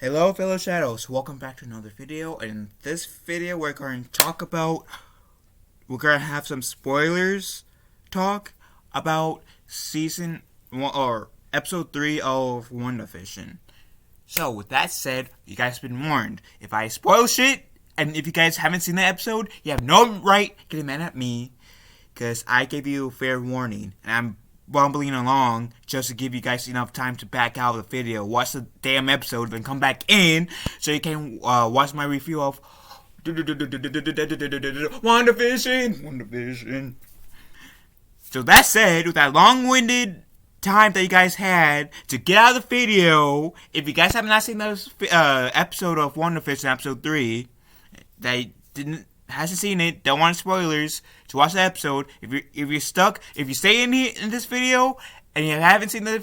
Hello fellow shadows, welcome back to another video. And in this video we're going to have some spoilers talk about season 1 or episode 3 of WandaVision. So with that said, you guys have been warned. If I spoil shit, and if you guys haven't seen the episode, you have no right getting mad at me, because I gave you a fair warning, and I'm bumbling along just to give you guys enough time to back out of the video, watch the damn episode, then come back in so you can watch my review of WandaVision. So that said, with that long-winded time that you guys had to get out of the video, if you guys have not seen this episode of WandaVision, episode 3, that hasn't seen it, don't want spoilers, to watch the episode. If you're stuck, if you stay in this video and you haven't seen the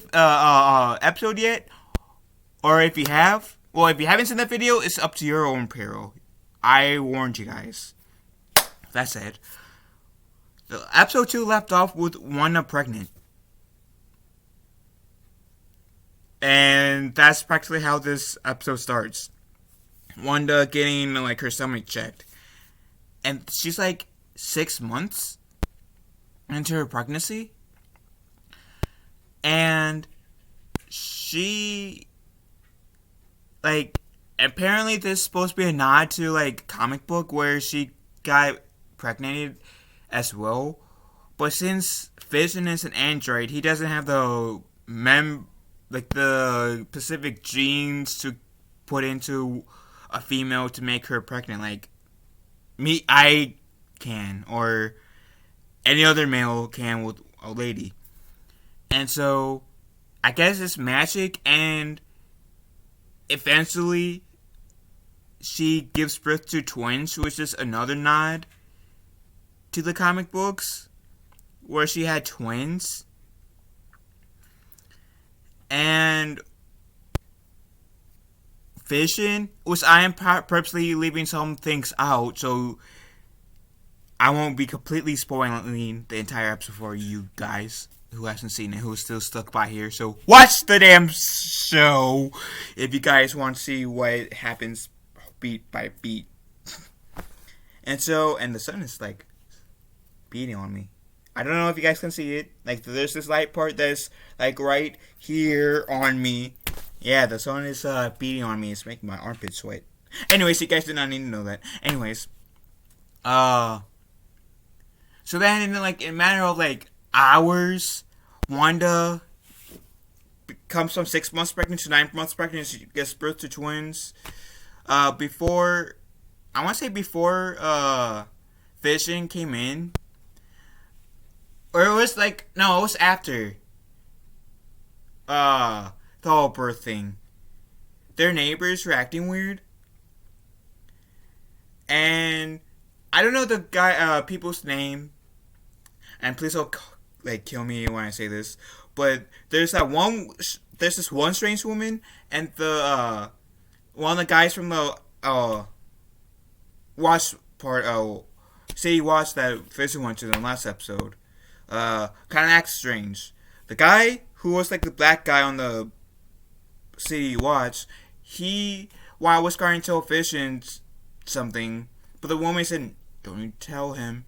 episode yet, or if you have, well, if you haven't seen that video, it's up to your own peril. I warned you guys. That said, the episode 2 left off with Wanda pregnant. And that's practically how this episode starts. Wanda getting like her stomach checked. And she's like 6 months into her pregnancy. And she, like, apparently this is supposed to be a nod to like comic book where she got pregnant as well. But since Vision is an android, he doesn't have the the specific genes to put into a female to make her pregnant. Like I can, or any other male can with a lady. And so, I guess it's magic, and eventually, she gives birth to twins, which is another nod to the comic books, where she had twins. And Vision, which I am purposely leaving some things out, so I won't be completely spoiling the entire episode for you guys who hasn't seen it, who's still stuck by here. So watch the damn show if you guys want to see what happens beat by beat. And the sun is like beating on me. I don't know if you guys can see it. Like, there's this light part that's like right here on me. Yeah, the sun is beating on me. It's making my armpits sweat. Anyways, you guys did not need to know that. Anyways, so then in like a matter of like hours, Wanda becomes from 6 months pregnant to 9 months pregnant. She gives birth to twins. Before Vision came in, or it was like, no, it was after the whole birth thing. Their neighbors were acting weird, and I don't know the people's name, and please don't like kill me when I say this, but there's this one strange woman, and the one of the guys from the City Watch that Vision went to in the last episode, kind of acts strange. The guy who was like the black guy on the City Watch, I was going to tell Vision something, but the woman said, "Don't you tell him."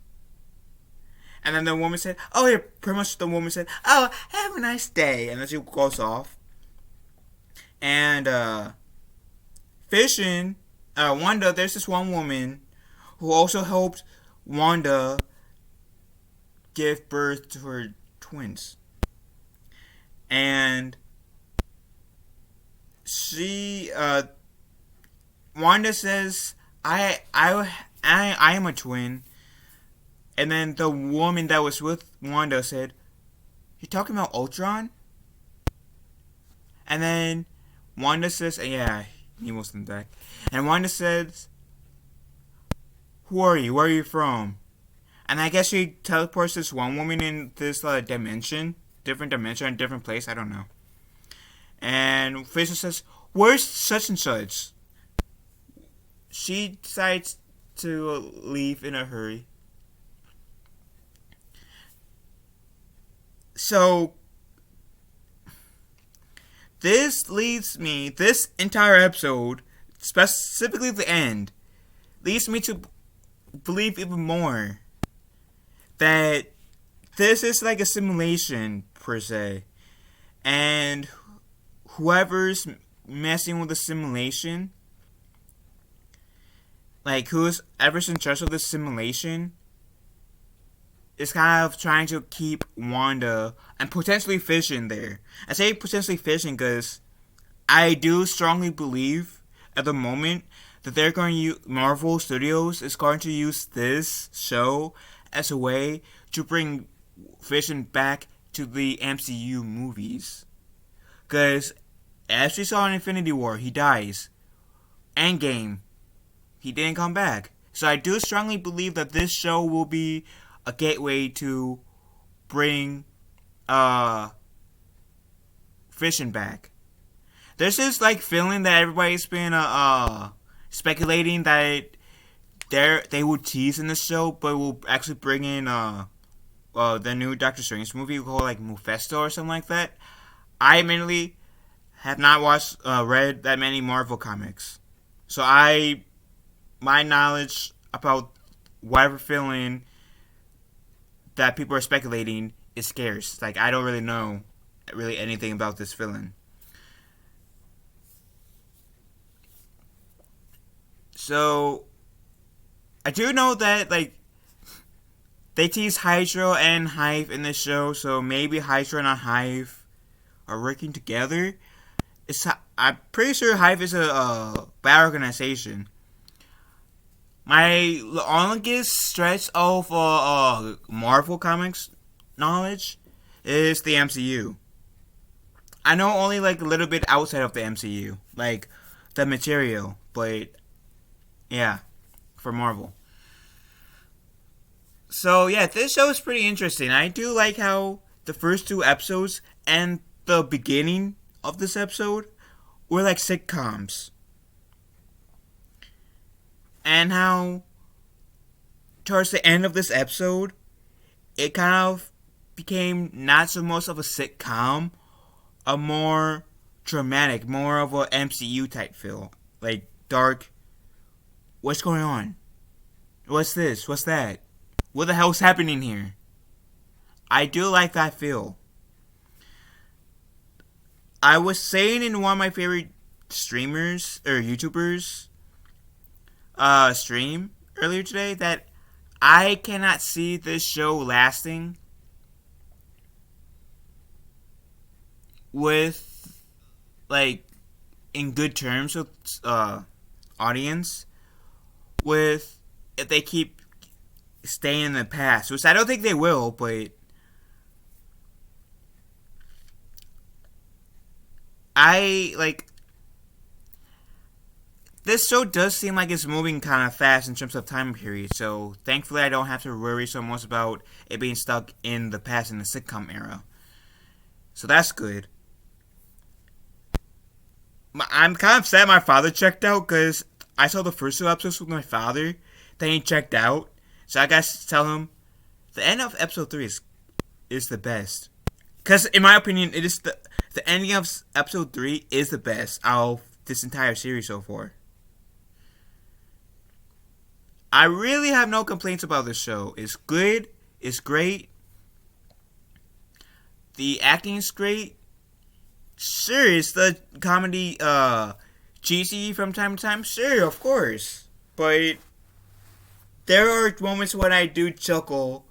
And then the woman said, "Oh, yeah," pretty much the woman said, "Oh, have a nice day," and then she goes off. And Vision, Wanda, there's this one woman who also helped Wanda give birth to her twins. And she, Wanda says, I am a twin. And then the woman that was with Wanda said, "You talking about Ultron?" And then Wanda says, "Yeah, he wasn't back." And Wanda says, "Who are you? Where are you from?" And I guess she teleports this one woman in this different dimension, different place, I don't know. And Vision says, "Where's such and such?" She decides to leave in a hurry. So this entire episode, specifically the end, leads me to believe even more that this is like a simulation, per se. And whoever's messing with the simulation, like who's ever in charge of this simulation, is kind of trying to keep Wanda and potentially Vision there. I say potentially Vision because I do strongly believe at the moment that they're going to use, Marvel Studios is going to use this show as a way to bring Vision back to the MCU movies. Because as we saw in Infinity War, he dies. Endgame, he didn't come back. So I do strongly believe that this show will be a gateway to bring Vision back. There's this like feeling that everybody's been speculating that they will tease in the show, but will actually bring in the new Doctor Strange movie called like Mephisto or something like that. I admittedly have not read that many Marvel comics, so my knowledge about whatever feeling that people are speculating is scarce. Like, I don't really know anything about this villain. So I do know that like they tease Hydra and Hive in this show, so maybe Hydra and Hive are working together. I'm pretty sure Hive is a bad organization. My longest stretch of Marvel Comics knowledge is the MCU. I know only like a little bit outside of the MCU, like the material, but yeah, for Marvel. So yeah, this show is pretty interesting. I do like how the first two episodes and the beginning of this episode were like sitcoms. And how towards the end of this episode, it kind of became not so much of a sitcom, a more dramatic, more of a MCU type feel. Like dark, what's going on? What's this? What's that? What the hell's happening here? I do like that feel. I was saying in one of my favorite streamers, or YouTubers, stream earlier today that I cannot see this show lasting with like in good terms with audience with if they keep staying in the past, which I don't think they will, but I like this show does seem like it's moving kind of fast in terms of time period, so thankfully I don't have to worry so much about it being stuck in the past in the sitcom era. So that's good. I'm kind of sad my father checked out because I saw the first two episodes with my father, then he checked out. So I guess tell him the end of episode 3 is the best. Because in my opinion, it is the ending of episode 3 is the best out of this entire series so far. I really have no complaints about this show. It's good. It's great. The acting is great. Sure, is the comedy cheesy from time to time? Sure, of course. But there are moments when I do chuckle.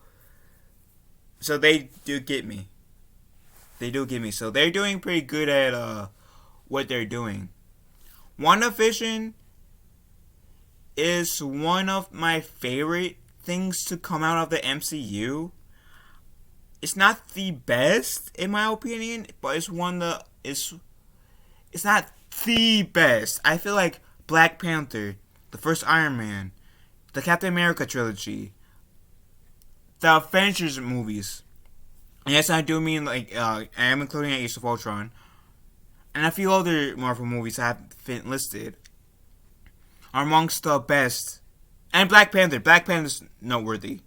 So they do get me. They do get me. So they're doing pretty good at what they're doing. WandaVision is one of my favorite things to come out of the MCU. It's not the best in my opinion, but it's one that it's not the best. I feel like Black Panther, the first Iron Man, the Captain America trilogy, the Avengers movies. And yes, I do mean like I am including Age of Ultron, and a few other Marvel movies I haven't listed are amongst the best. And Black Panther. Black Panther's noteworthy,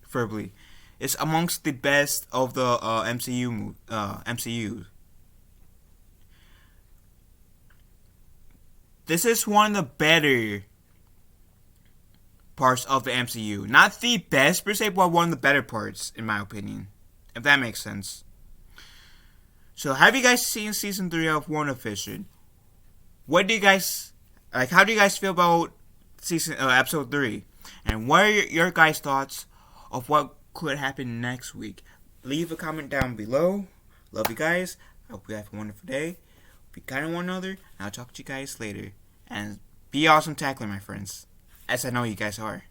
verbally. It's amongst the best of the MCU. this is one of the better parts of the MCU. Not the best per se, but one of the better parts, in my opinion. If that makes sense. So, have you guys seen season 3 of WandaVision? What do you guys like? How do you guys feel about episode 3? And what are your guys' thoughts of what could happen next week? Leave a comment down below. Love you guys. I hope you have a wonderful day. Be kind to one another. And I'll talk to you guys later. And be awesome tackling, my friends. As I know you guys are.